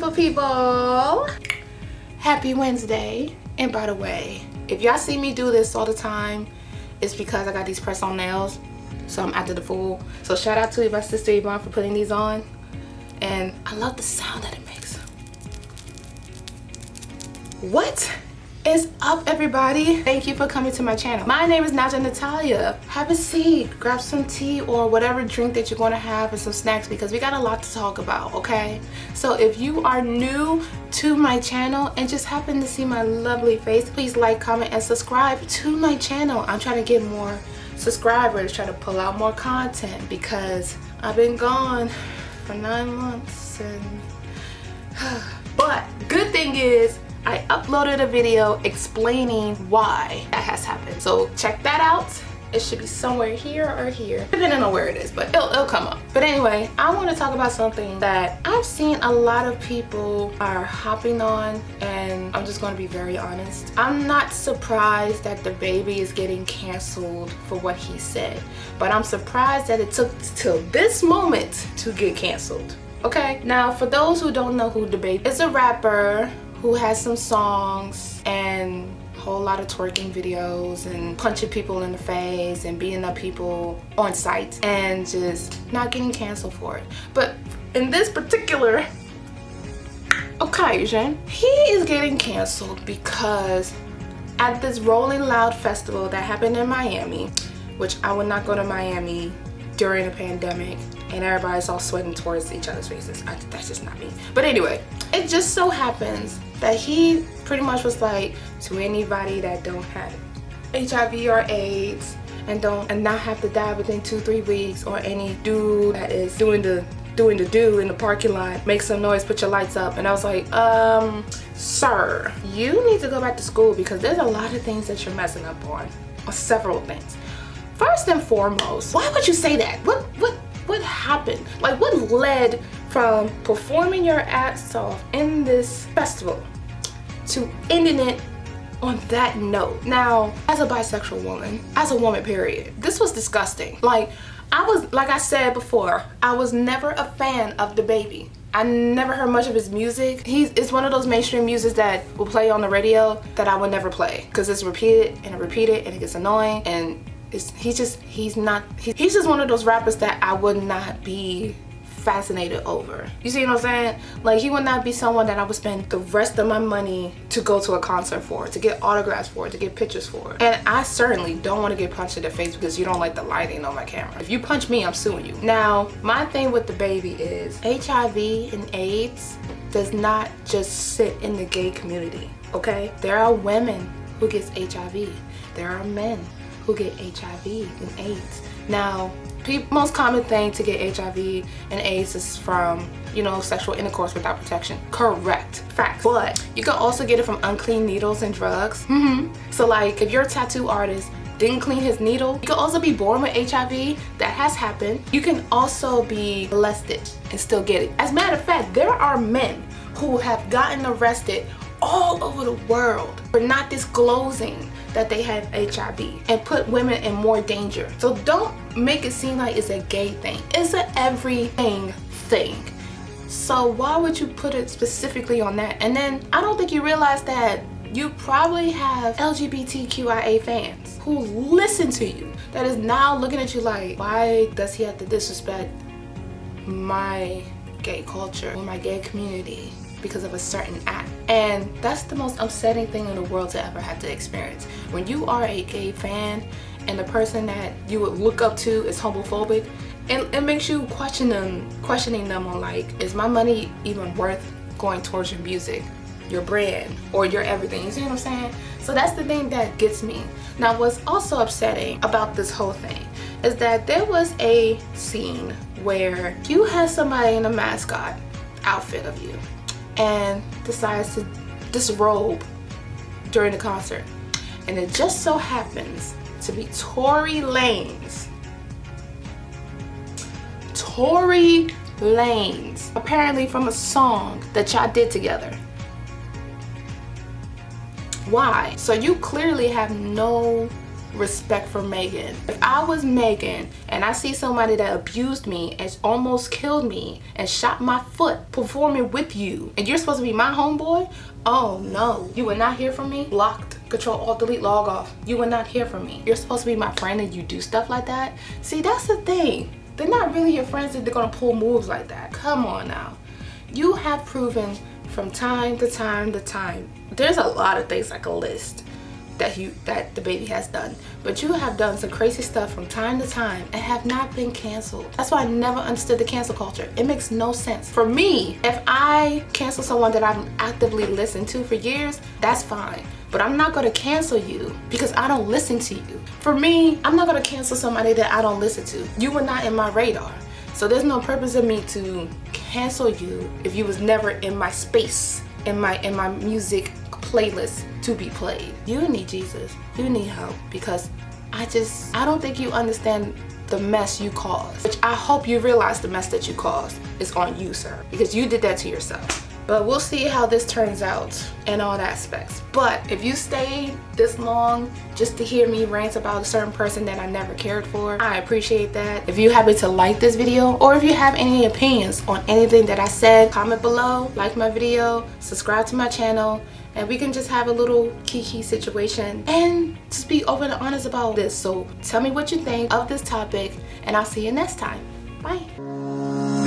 beautiful people. Happy Wednesday. And by the way, if y'all see me do this all the time, it's because I got these press-on nails, so I'm acting the fool. So shout out to my sister Yvonne for putting these on, and I love the sound that it makes. What is up, everybody? Thank you for coming to my channel. My name is Nadja Natalia. Have a seat, grab some tea or whatever drink that you're going to have and some snacks, because we got a lot to talk about, okay? So if you are new to my channel and just happen to see my lovely face, please like, comment, and subscribe to my channel. I'm trying to get more subscribers, trying to pull out more content, because I've been gone for 9 months and but good thing is I uploaded a video explaining why that has happened. So check that out. It should be somewhere here or here, depending on where it is, but it'll come up. But anyway, I want to talk about something that I've seen a lot of people are hopping on, and I'm just going to be very honest. I'm not surprised that Dababy is getting canceled for what he said, but I'm surprised that it took till this moment to get canceled. Okay, now for those who don't know who Dababy is, a rapper who has some songs and a whole lot of twerking videos and punching people in the face and beating up people on site and just not getting canceled for it. But in this particular occasion, he is getting canceled because at this Rolling Loud festival that happened in Miami, which I would not go to Miami during a pandemic and everybody's all sweating towards each other's faces. That's just not me. But anyway, it just so happens that he pretty much was like, to anybody that don't have HIV or AIDS and not have to die within 2-3 weeks, or any dude that is doing the do in the parking lot, make some noise, put your lights up. And I was like, sir, you need to go back to school, because there's a lot of things that you're messing up on several things. First and foremost, why would you say that? What happened? Like, what led from performing your ass off in this festival to ending it on that note? Now, as a bisexual woman, as a woman period, this was disgusting. Like I said before, I was never a fan of Dababy. I never heard much of his music. It's one of those mainstream music that will play on the radio that I would never play, because it's repeated and it gets annoying, and he's just one of those rappers that I would not be fascinated over. You see what I'm saying? Like, he would not be someone that I would spend the rest of my money to go to a concert for, to get autographs for, to get pictures for. And I certainly don't want to get punched in the face because you don't like the lighting on my camera. If you punch me, I'm suing you. Now, my thing with Dababy is HIV and AIDS does not just sit in the gay community, okay? There are women who get HIV. There are men who get HIV and AIDS. Now, most common thing to get HIV and AIDS is from, sexual intercourse without protection. Correct. Fact. But you can also get it from unclean needles and drugs. So like, if you're a tattoo artist, didn't clean his needle, you can also be born with HIV. That has happened. You can also be molested and still get it. As a matter of fact, there are men who have gotten arrested all over the world for not disclosing that they have HIV and put women in more danger. So don't make it seem like it's a gay thing. It's an everything thing. So why would you put it specifically on that? And then I don't think you realize that you probably have LGBTQIA fans who listen to you, that is now looking at you like, why does he have to disrespect my gay culture or my gay community because of a certain act? And that's the most upsetting thing in the world to ever have to experience. When you are a gay fan and the person that you would look up to is homophobic, it makes you questioning them on, like, is my money even worth going towards your music, your brand, or your everything? You see what I'm saying? So that's the thing that gets me. Now, what's also upsetting about this whole thing is that there was a scene where you had somebody in a mascot outfit of you and decides to disrobe during the concert, and it just so happens to be Tory Lanez, apparently from a song that y'all did together. Why? So you clearly have no respect for Megan. If I was Megan and I see somebody that abused me and almost killed me and shot my foot performing with you, and you're supposed to be my homeboy, oh no, you would not hear from me. Blocked. Control Alt Delete log off. You would not hear from me. You're supposed to be my friend and you do stuff like that. See, that's the thing. They're not really your friends if they're gonna pull moves like that. Come on now. You have proven from time to time to time. There's a lot of things I could list that Dababy has done, but you have done some crazy stuff from time to time and have not been canceled. That's why I never understood the cancel culture. It makes no sense. For me, if I cancel someone that I've actively listened to for years, that's fine. But I'm not gonna cancel you because I don't listen to you. For me, I'm not gonna cancel somebody that I don't listen to. You were not in my radar. So there's no purpose of me to cancel you if you was never in my space, in my music playlist to be played. You need Jesus. You need help, because I don't think you understand the mess you caused. Which I hope you realize the mess that you caused is on you, sir, because you did that to yourself. But we'll see how this turns out in all aspects. But if you stayed this long just to hear me rant about a certain person that I never cared for, I appreciate that. If you happen to like this video, or if you have any opinions on anything that I said, comment below, like my video, subscribe to my channel, and we can just have a little kiki situation and just be open and honest about this. So tell me what you think of this topic, and I'll see you next time. Bye.